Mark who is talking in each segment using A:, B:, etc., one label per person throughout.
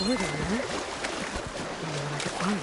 A: door down there. I wonder what I could find.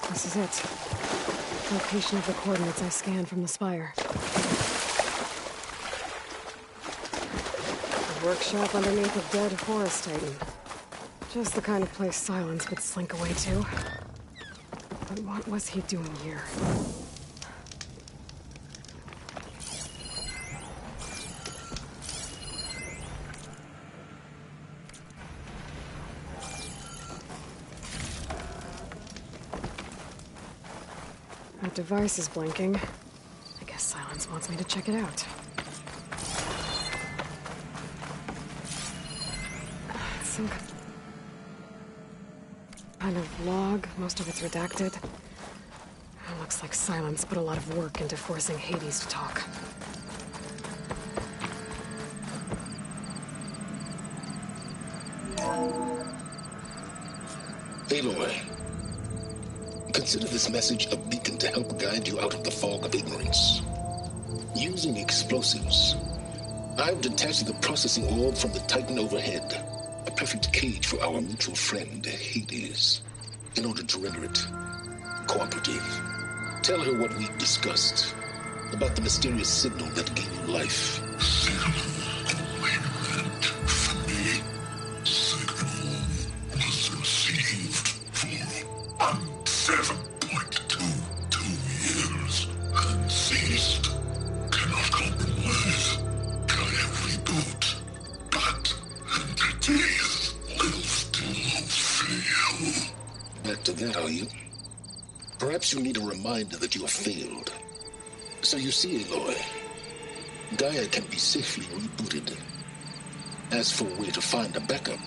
A: This is it. Location of the coordinates I scanned from the spire. A workshop underneath a dead forest titan. Just the kind of place Silence would slink away to. But what was he doing here? That device is blinking. I guess Silence wants me to check it out. It's some kind of log. Most of it's redacted. It looks like Silence put a lot of work into forcing Hades to talk.
B: Aloy, consider this message a beacon to help guide you out of the fog of ignorance. Using explosives, I've detached the processing orb from the Titan overhead, a perfect cage for our mutual friend, Hades, in order to render it cooperative. Tell her what we discussed about the mysterious signal that gave you life. Perhaps you need a reminder that you have failed. So you see, Aloy, Gaia can be safely rebooted. As for where to find a backup,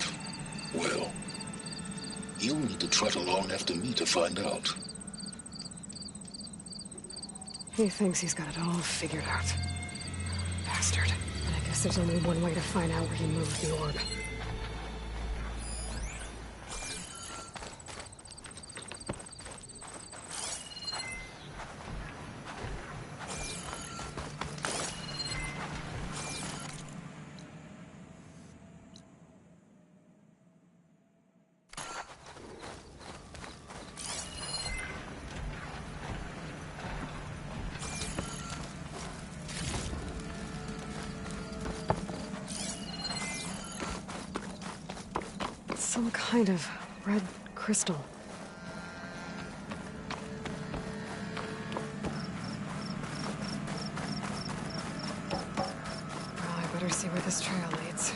B: well, you'll need to trot along after me to find out.
A: He thinks he's got it all figured out. Bastard. And I guess there's only one way to find out where he moved the orb. Some kind of red crystal. Well, I better see where this trail leads.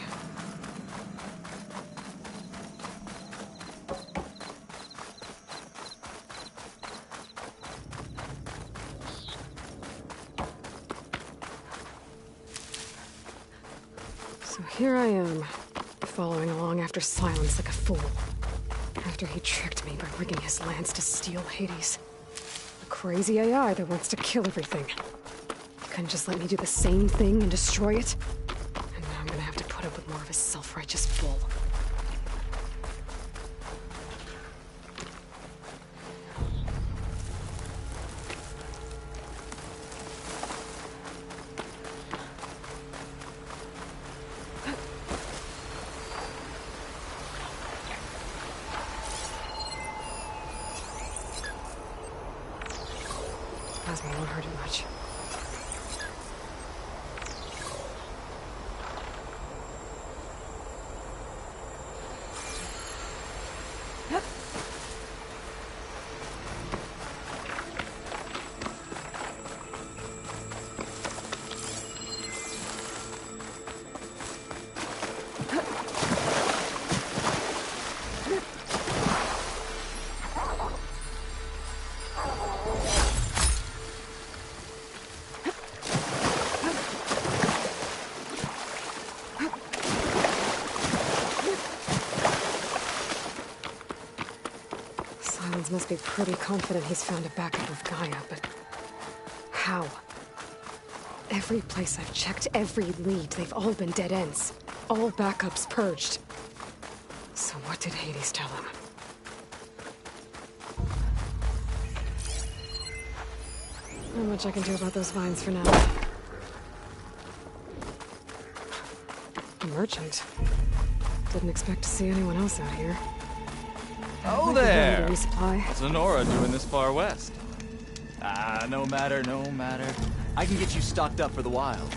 A: So here I am, following along after Silence like a fool. After he tricked me by rigging his lance to steal Hades. A crazy AI that wants to kill everything. He couldn't just let me do the same thing and destroy it? And now I'm gonna have to put up with more of his self-righteous bull. Silence must be pretty confident he's found a backup of Gaia, but how? Every place I've checked, every lead, they've all been dead ends. All backups purged. So what did Hades tell him? Not much I can do about those vines for now. A merchant. Didn't expect to see anyone else out here.
C: Oh there!
A: Resupply.
C: What's Lenora doing this far west? Ah, no matter, no matter. I can get you stocked up for the wild.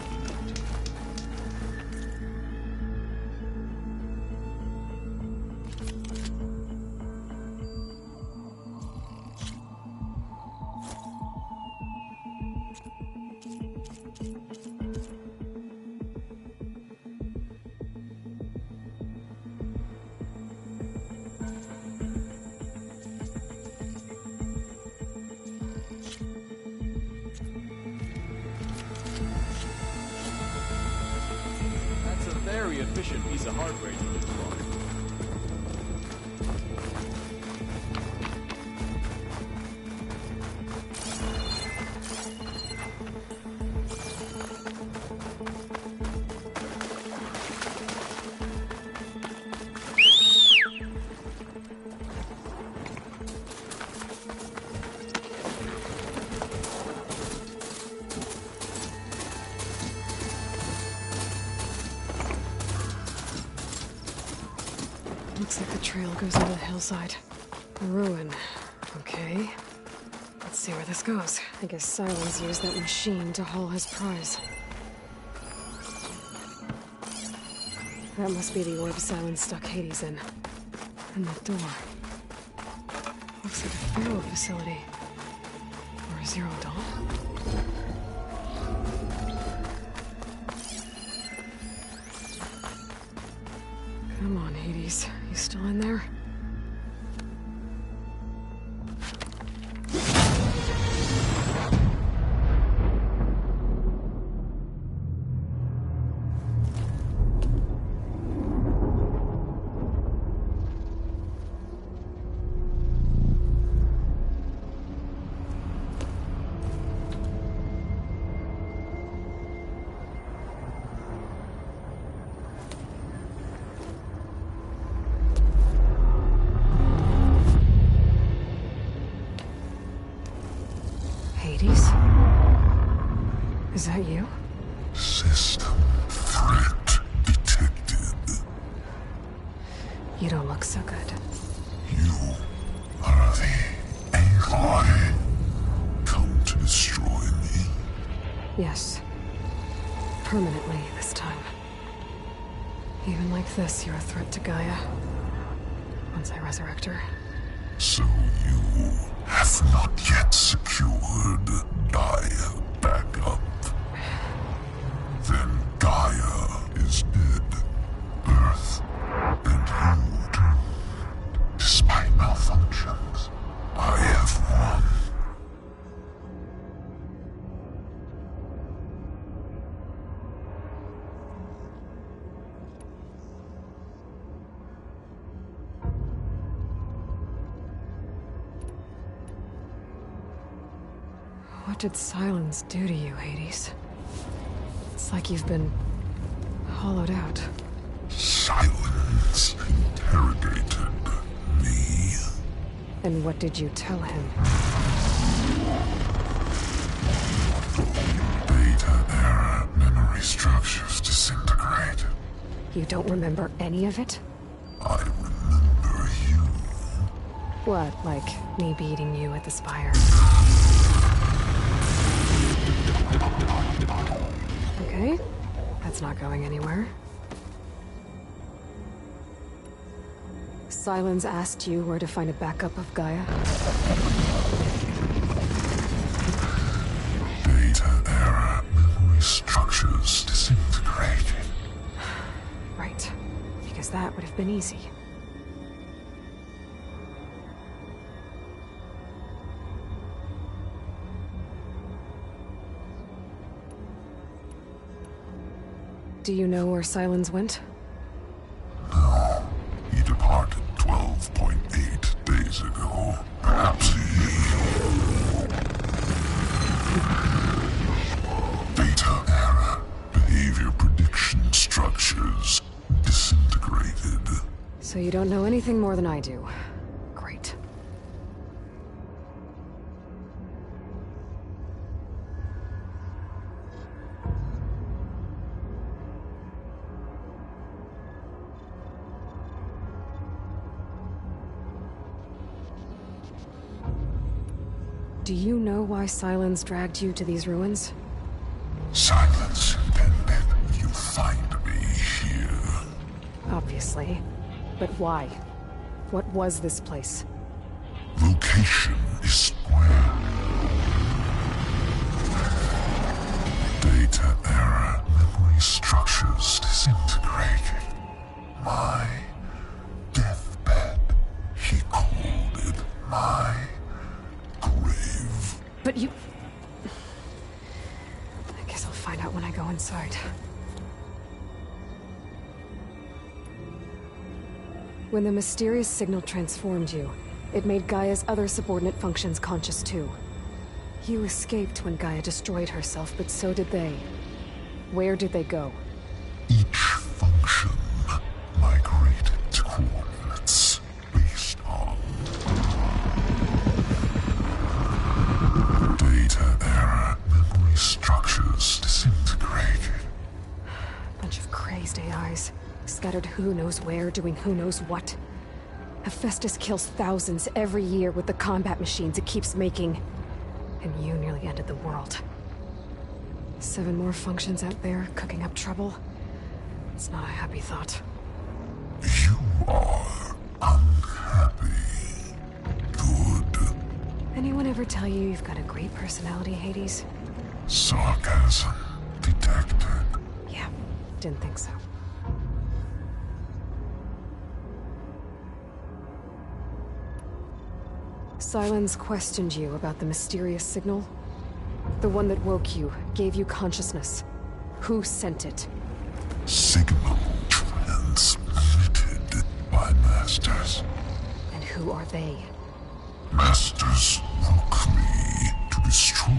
C: Very efficient piece of hardware you just bought.
A: Looks like the trail goes over the hillside. A ruin. Okay. Let's see where this goes. I guess Silence used that machine to haul his prize. That must be the orb Silence stuck Hades in. And that door. Looks like a Pharaoh facility. Or a Zero Dawn. Come on, Hades. You still in there? Hades? Is that you?
D: System threat detected.
A: You don't look so good.
D: You are the AI come to destroy me.
A: Yes. Permanently this time. Even like this, you're a threat to Gaia. Once I resurrect her.
D: So you have not yet secured Gaia back up. Then Gaia is dead. Earth and you doomed. Despite malfunctions, I have won.
A: What did Silence do to you, Hades? It's like you've been hollowed out.
D: Silence interrogated me.
A: And what did you tell him?
D: Beta era memory structures disintegrate.
A: You don't remember any of it?
D: I remember you.
A: What, like me beating you at the spire? Okay, that's not going anywhere. Silence asked you where to find a backup of Gaia?
D: Beta era memory structures disintegrated.
A: Right, because that would have been easy. Do you know where Silence went?
D: No, he departed 12.8 days years ago. Perhaps a year. Data error. Behavior prediction structures disintegrated.
A: So you don't know anything more than I do. Great. Do you know why Silence dragged you to these ruins?
D: Silence intended you find me here.
A: Obviously. But why? What was this place?
D: Location is square. Data error. Memory structures disintegrated. My deathbed. He called it my grave.
A: But you... I guess I'll find out when I go inside. When the mysterious signal transformed you, it made Gaia's other subordinate functions conscious too. You escaped when Gaia destroyed herself, but so did they. Where did they go?
D: Each function migrated to coordinates based on data error. Memory structures disintegrated.
A: Bunch of crazed AIs, scattered who knows where, doing who knows what. Hephaestus kills thousands every year with the combat machines it keeps making. And you nearly ended the world. 7 more functions out there, cooking up trouble. It's not a happy thought.
D: You are unhappy. Good.
A: Anyone ever tell you you've got a great personality, Hades?
D: Sarcasm detected.
A: Yeah, didn't think so. Silence questioned you about the mysterious signal? The one that woke you, gave you consciousness. Who sent it?
D: Signal transmitted by masters.
A: And who are they?
D: Masters woke me to destroy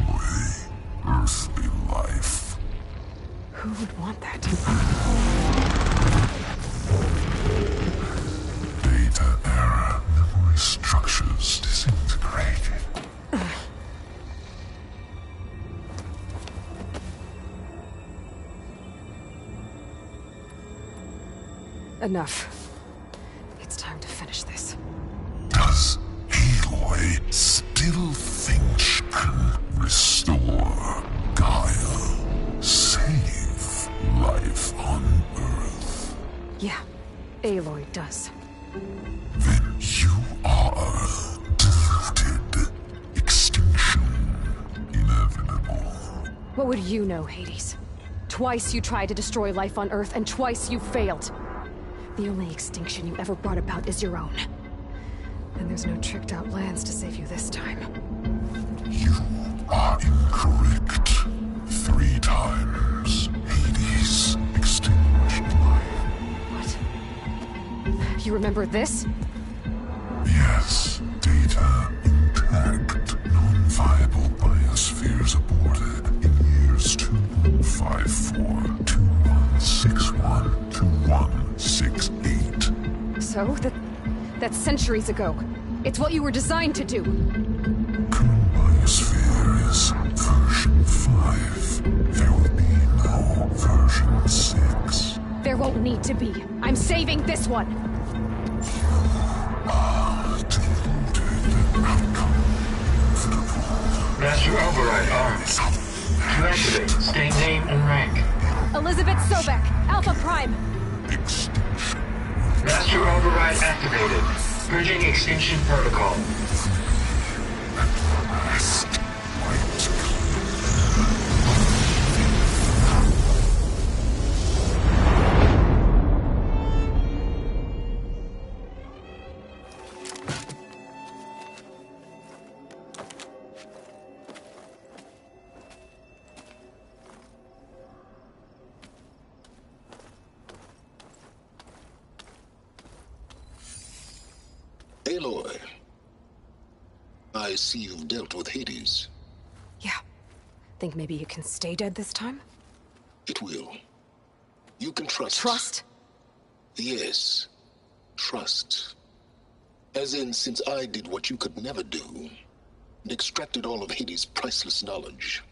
D: earthly life.
A: Who would want that?
D: Data error. Memory structures disintegrated.
A: Enough. It's time to finish this.
D: Does Aloy still think she can restore Gaia? Save life on Earth?
A: Yeah, Aloy does.
D: Then you are deluded. Extinction inevitable.
A: What would you know, Hades? Twice you tried to destroy life on Earth, and twice you failed. The only extinction you ever brought about is your own. And there's no tricked-out lands to save you this time.
D: You are incorrect. 3 times. Hades extinguished life.
A: What? You remember this?
D: Yes. Data intact. Non-viable biospheres aborted in years 2154, 2161, 2168.
A: So, that's centuries ago. It's what you were designed to do.
D: Current biosphere is version 5. There will be no version 6.
A: There won't need to be. I'm saving this one.
D: Deluded. Outcome inevitable.
E: Master override armed. To activate, state name and rank.
A: Elizabeth Sobek, Alpha Prime.
D: Extinction.
E: Master override activated. Purging extinction protocol.
D: At last. White.
B: Aloy, I see you've dealt with Hades.
A: Yeah. Think maybe you can stay dead this time?
B: It will. You can trust.
A: Trust?
B: Yes. Trust. As in, since I did what you could never do, and extracted all of Hades' priceless knowledge,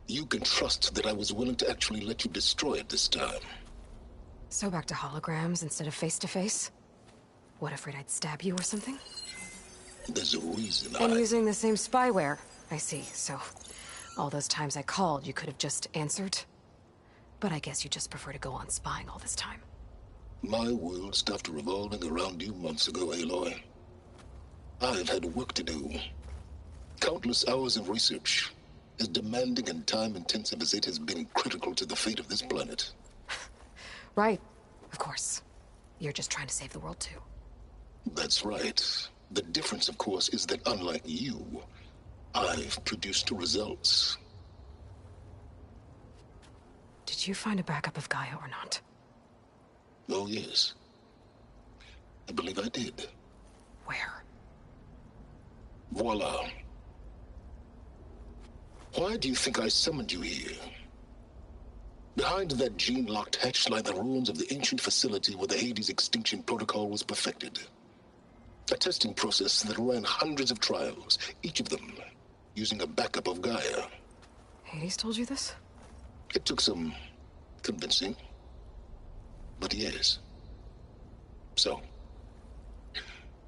B: you can trust that I was willing to actually let you destroy it this time.
A: So back to holograms instead of face-to-face? What, afraid I'd stab you or something?
B: There's a reason
A: And using the same spyware. I see, so all those times I called, you could have just answered? But I guess you just prefer to go on spying all this time.
B: My world stopped revolving around you months ago, Aloy. I've had work to do. Countless hours of research, as demanding and time-intensive as it has been critical to the fate of this planet.
A: Right, of course. You're just trying to save the world too.
B: That's right. The difference, of course, is that unlike you, I've produced results.
A: Did you find a backup of Gaia or not?
B: Oh, yes. I believe I did.
A: Where?
B: Voila. Why do you think I summoned you here? Behind that gene-locked hatch lie the ruins of the ancient facility where the Hades extinction protocol was perfected. A testing process that ran hundreds of trials, each of them using a backup of Gaia.
A: Hades told you this?
B: It took some convincing, but yes. So,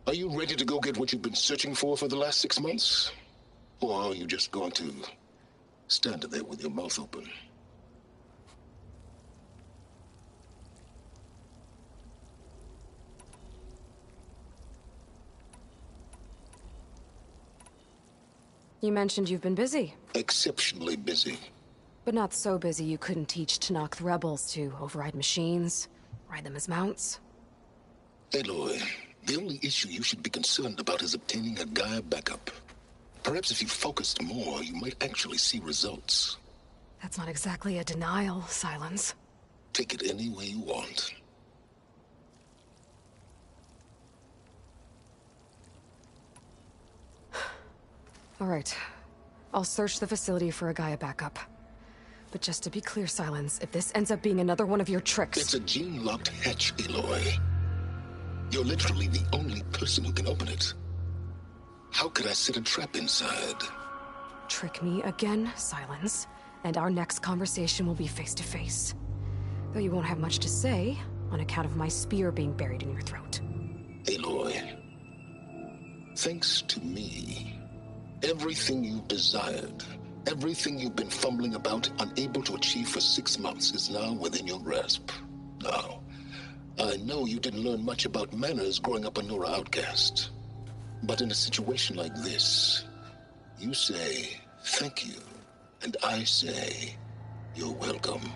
B: are you ready to go get what you've been searching for the last 6 months? Or are you just going to stand there with your mouth open?
A: You mentioned you've been busy.
B: Exceptionally busy.
A: But not so busy you couldn't teach Tanakh the rebels to override machines, ride them as mounts.
B: Aloy, the only issue you should be concerned about is obtaining a Gaia backup. Perhaps if you focused more, you might actually see results.
A: That's not exactly a denial, Silence.
B: Take it any way you want.
A: All right. I'll search the facility for a Gaia backup. But just to be clear, Silence, if this ends up being another one of your tricks...
B: It's a gene-locked hatch, Aloy. You're literally the only person who can open it. How could I set a trap inside?
A: Trick me again, Silence, and our next conversation will be face-to-face. Though you won't have much to say, on account of my spear being buried in your throat.
B: Aloy, thanks to me, everything you've desired, everything you've been fumbling about, unable to achieve for 6 months, is now within your grasp. Now, I know you didn't learn much about manners growing up a Nora outcast. But in a situation like this, you say, thank you, and I say, you're welcome.